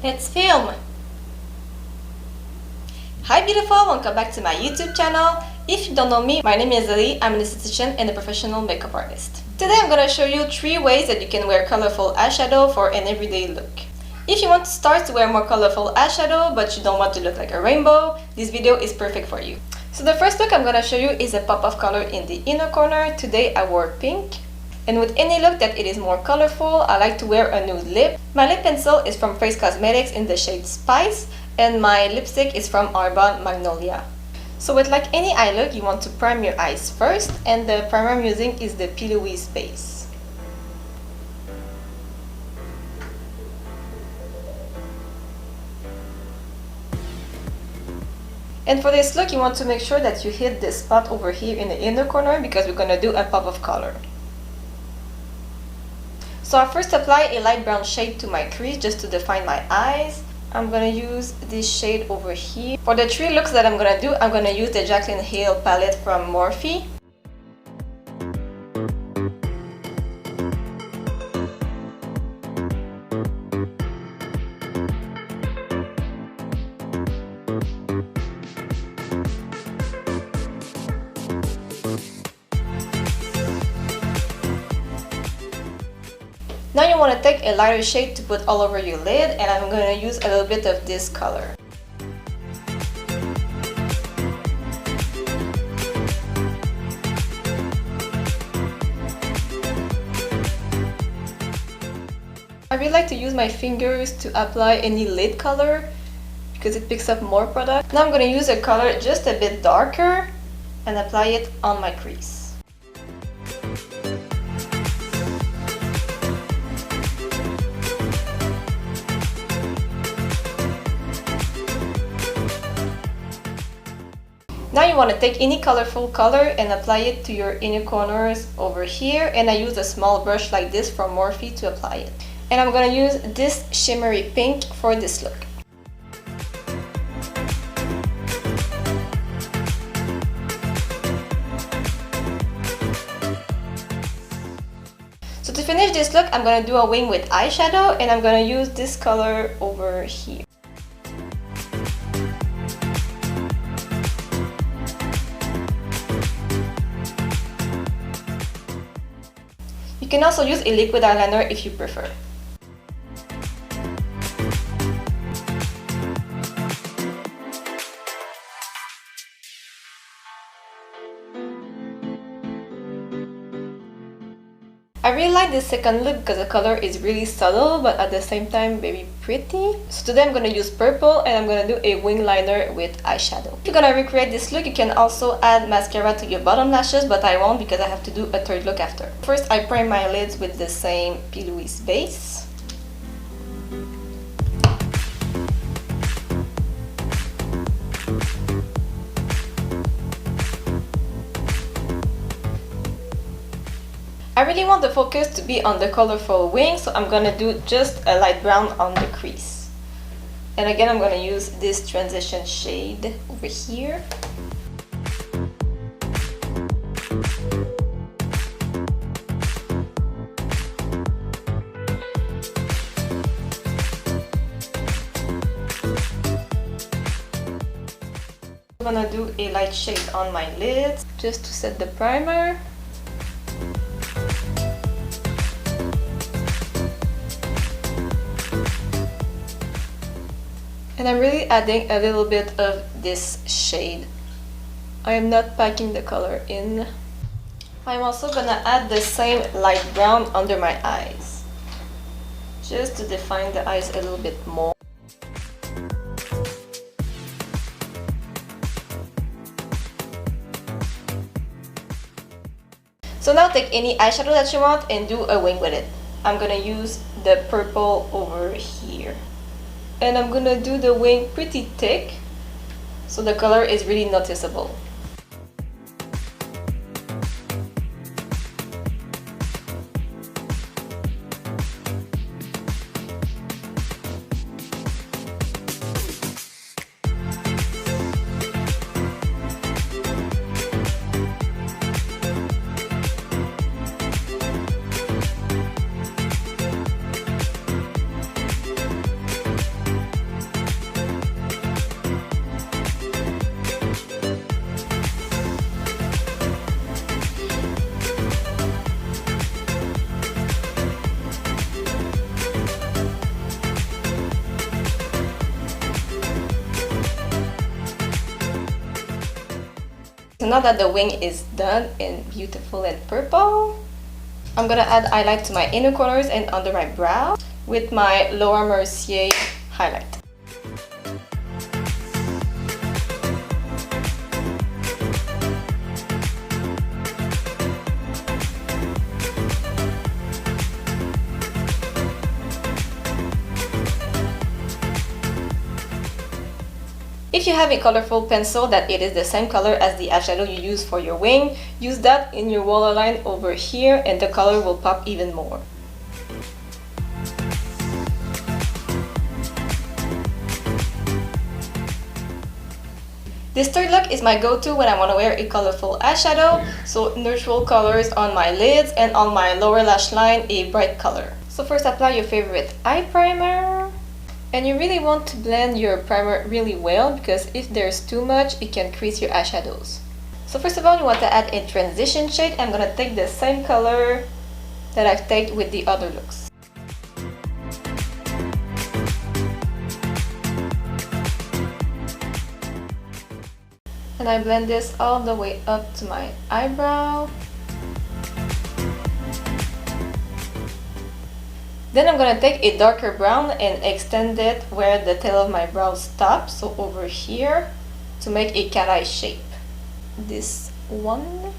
Let's film! Hi beautiful, welcome back to my YouTube channel. If you don't know me, my name is Ali. I'm an esthetician and a professional makeup artist. Today I'm going to show you 3 ways that you can wear colorful eyeshadow for an everyday look. If you want to start to wear more colorful eyeshadow but you don't want to look like a rainbow, this video is perfect for you. So the first look I'm going to show you is a pop of color in the inner corner. Today I wore pink. And with any look that it is more colorful, I like to wear a nude lip. My lip pencil is from Face Cosmetics in the shade Spice, and my lipstick is from Arbonne Magnolia. So with like any eye look, you want to prime your eyes first, and the primer I'm using is the Louise base. And for this look, you want to make sure that you hit this spot over here in the inner corner because we're gonna do a pop of color. So I first apply a light brown shade to my crease just to define my eyes. I'm gonna use this shade over here. For the 3 looks that I'm gonna do, I'm gonna use the Jaclyn Hill palette from Morphe. Now you want to take a lighter shade to put all over your lid, and I'm going to use a little bit of this color. I really like to use my fingers to apply any lid color because it picks up more product. Now I'm going to use a color just a bit darker and apply it on my crease. Now you want to take any colorful color and apply it to your inner corners over here, and I use a small brush like this from Morphe to apply it. And I'm going to use this shimmery pink for this look. So to finish this look, I'm going to do a wing with eyeshadow, and I'm going to use this color over here. You can also use a liquid eyeliner if you prefer. I really like this second look because the color is really subtle but at the same time very pretty. So today I'm going to use purple and I'm going to do a wing liner with eyeshadow. If you're going to recreate this look, you can also add mascara to your bottom lashes, but I won't because I have to do a third look after. First I prime my lids with the same Louise base. I really want the focus to be on the colorful wing, so I'm gonna do just a light brown on the crease. And again, I'm gonna use this transition shade over here. I'm gonna do a light shade on my lids just to set the primer. And I'm really adding a little bit of this shade. I am not packing the color in. I'm also gonna add the same light brown under my eyes, just to define the eyes a little bit more. So now take any eyeshadow that you want and do a wing with it. I'm gonna use the purple over here. And I'm gonna do the wing pretty thick so the color is really noticeable. So now that the wing is done and beautiful and purple, I'm gonna add highlight to my inner corners and under my brow with my Laura Mercier highlight. If you have a colorful pencil that it is the same color as the eyeshadow you use for your wing, use that in your waterline over here and the color will pop even more. This third look is my go-to when I want to wear a colorful eyeshadow, so neutral colors on my lids and on my lower lash line a bright color. So first apply your favorite eye primer. And you really want to blend your primer really well because if there's too much, it can crease your eyeshadows. So first of all, you want to add a transition shade. I'm going to take the same color that I've taken with the other looks. And I blend this all the way up to my eyebrow. Then I'm gonna take a darker brown and extend it where the tail of my brow stops, so over here, to make a cat eye shape. This one.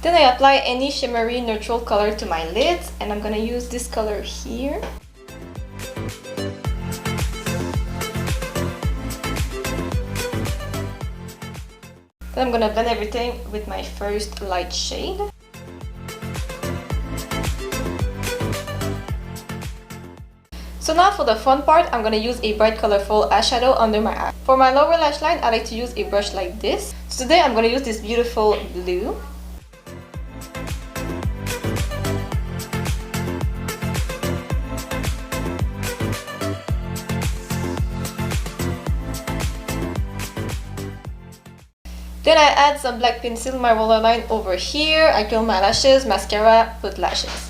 Then I apply any shimmery neutral color to my lids and I'm gonna use this color here. Then I'm gonna blend everything with my first light shade. So now for the fun part, I'm gonna use a bright colorful eyeshadow under my eye. For my lower lash line, I like to use a brush like this. So today I'm gonna use this beautiful blue. Then I add some black pencil in my waterline over here. I curl my lashes, mascara, put lashes.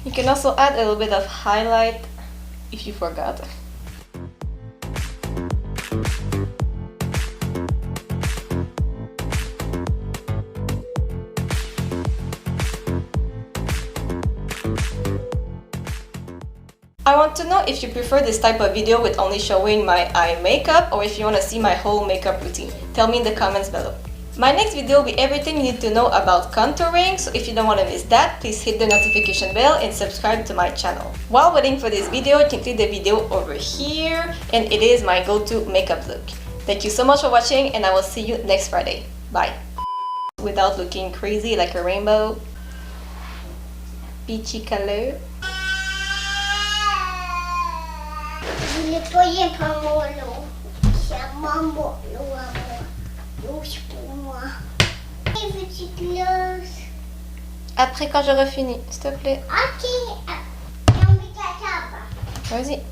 You can also add a little bit of highlight if you forgot. I want to know if you prefer this type of video with only showing my eye makeup or if you want to see my whole makeup routine. Tell me in the comments below. My next video will be everything you need to know about contouring, so if you don't want to miss that, please hit the notification bell and subscribe to my channel. While waiting for this video, you can click the video over here, and it is my go-to makeup look. Thank you so much for watching, and I will see you next Friday. Bye! Without looking crazy like a rainbow. Peachy color. Après quand j'aurai fini, s'il te plaît. Ok. Vas-y.